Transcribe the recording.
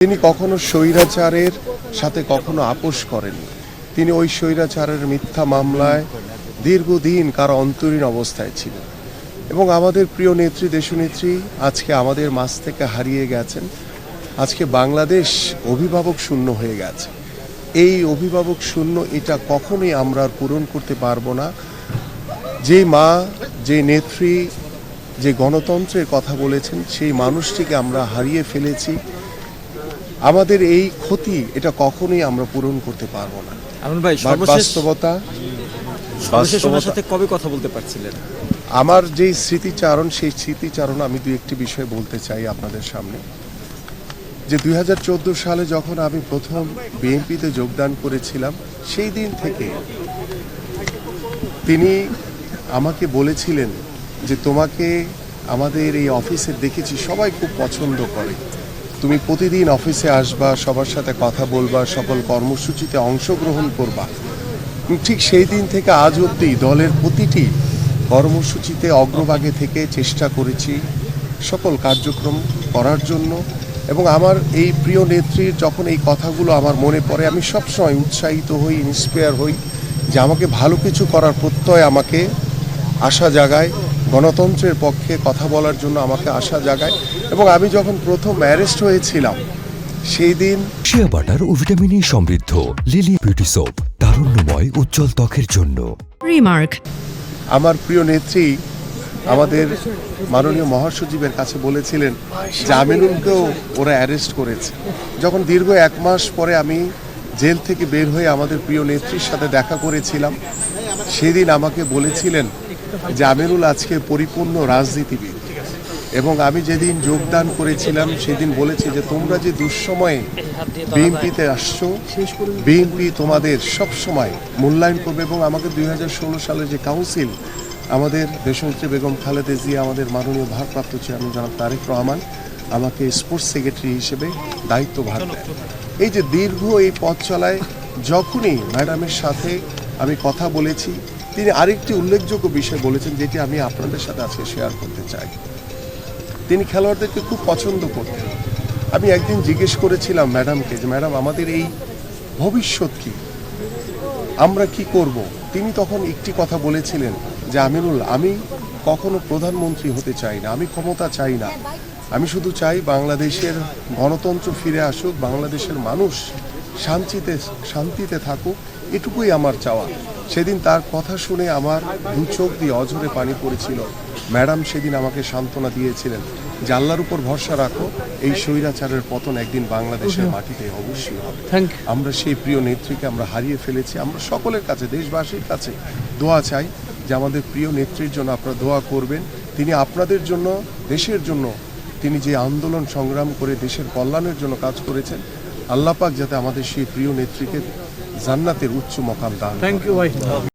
তিনি কখনো স্বৈরাচারের সাথে কখনো আপোষ করেননি। তিনি ওই স্বৈরাচারের মিথ্যা মামলায় দীর্ঘদিন কারো অন্তরীণ অবস্থায় ছিলেন এবং আমাদের প্রিয় নেত্রী দেশনেত্রী আজকে আমাদের মাঝ থেকে হারিয়ে গেছেন। আজকে বাংলাদেশ অভিভাবক শূন্য হয়ে গেছে। এই অভিভাবক শূন্য এটা কখনোই আমরা পূরণ করতে পারবো না। যে মা, যে নেত্রী, যে গণতন্ত্রের কথা বলেছেন, সেই মানুষটিকে আমরা হারিয়ে ফেলেছি। আমাদের এই ক্ষতি এটা কখনোই আমরা পূরণ করতে পারবো না। বাস্তবতা সাথে কবে কথা বলতে পারছিলেন? আমার যে স্মৃতিচারণ, সেই স্মৃতিচারণ আমি দু একটি বিষয় বলতে চাই আপনাদের সামনে। যে 2014 সালে যখন আমি প্রথম বিএনপিতে যোগদান করেছিলাম, সেই দিন থেকে তিনি আমাকে বলেছিলেন যে তোমাকে আমাদের এই অফিসে দেখেছি, সবাই খুব পছন্দ করে, তুমি প্রতিদিন অফিসে আসবা, সবার সাথে কথা বলবা, সকল কর্মসূচিতে অংশগ্রহণ করবা। ঠিক সেই দিন থেকে আজ অবধি দলের প্রতিটি কর্মসূচিতে অগ্রভাগে থেকে চেষ্টা করেছি সকল কার্যক্রম করার জন্য। এবং আমার এই প্রিয় নেত্রীর যখন এই কথাগুলো আমার মনে পড়ে, আমি সবসময় উৎসাহিত হই, ইন্সপায়ার হই যে আমাকে ভালো কিছু করার প্রত্যয় আমাকে আশা জাগায়, গণতন্ত্রের পক্ষে কথা বলার জন্য আমাকে আশা জাগায়। এবং আমি যখন প্রথম অ্যারেস্ট হয়েছিলাম সেই দিন শিয়া বাটার ও ভিটামিন ই সমৃদ্ধ লিলি বিউটি সোপ, তারুণ্যময় উজ্জ্বল ত্বকের জন্য। রিমার্ক। আমার প্রিয় নেত্রী আমাদের মাননীয় মহাসচিবের কাছে বলেছিলেন যে আমিনুলকেও ওরা অ্যারেস্ট করেছে। যখন দীর্ঘ 1 মাস পরে আমি জেল থেকে বের হয়ে আমাদের প্রিয় নেত্রীর সাথে দেখা করেছিলাম, সেদিন আমাকে বলেছিলেন যে আমিনুল আজকে পরিপূর্ণ রাজনীতিবিদ। এবং আমি যেদিন যোগদান করেছিলাম সেদিন বলেছি যে তোমরা যে দুঃসময়ে বিএনপিতে আসছো, বিএনপি তোমাদের সব সময় মূল্যায়ন করবে। এবং আমাকে 2016 সালে যে কাউন্সিল আমাদের দেশনেত্রী বেগম খালেদা জিয়া, আমাদের মাননীয় ভারপ্রাপ্ত চেয়ারম্যান জনাব তারেক রহমান আমাকে স্পোর্টস সেক্রেটারি হিসেবে দায়িত্বভার দেন। এই যে দীর্ঘ এই পথ চলায় যখনই ম্যাডামের সাথে আমি কথা বলেছি, তিনি আরেকটি উল্লেখযোগ্য বিষয় বলেছেন যেটি আমি আপনাদের সাথে আজকে শেয়ার করতে চাই। তিনি খেলোয়াড়দেরকে খুব পছন্দ করতেন। আমি একদিন জিজ্ঞেস করেছিলাম ম্যাডামকে যে ম্যাডাম আমাদের এই ভবিষ্যৎ কি, আমরা কি করব? তিনি তখন একটি কথা বলেছিলেন যে আমিনুল, আমি কখনো প্রধানমন্ত্রী হতে চাই না, আমি ক্ষমতা চাই না, আমি শুধু চাই বাংলাদেশের গণতন্ত্র ফিরে আসুক, বাংলাদেশের মানুষ শান্তিতে থাকুক, এটুকুই আমার চাওয়া। সেদিন তার কথা শুনে আমার দু চোখ দিয়ে অঝরে পানি পড়েছিল। ম্যাডাম সেদিন আমাকে সান্ত্বনা দিয়েছিলেন যে আল্লাহর উপর ভরসা রাখো, এই স্বৈরাচারের পতন একদিন বাংলাদেশের মাটিতে অবশ্যই হবে। আমরা সেই প্রিয় নেত্রীকে আমরা হারিয়ে ফেলেছি। আমরা সকলের কাছে, দেশবাসীর কাছে দোয়া চাই যে আমাদের প্রিয় নেত্রীর জন্য আপনারা দোয়া করবেন। তিনি আপনাদের জন্য, দেশের জন্য তিনি যে আন্দোলন সংগ্রাম করে দেশের কল্যাণের জন্য কাজ করেছেন, আল্লাহ পাক যাতে আমাদের সেই প্রিয় নেত্রীকে জান্নাতের উচ্চ মকাম দান করেন।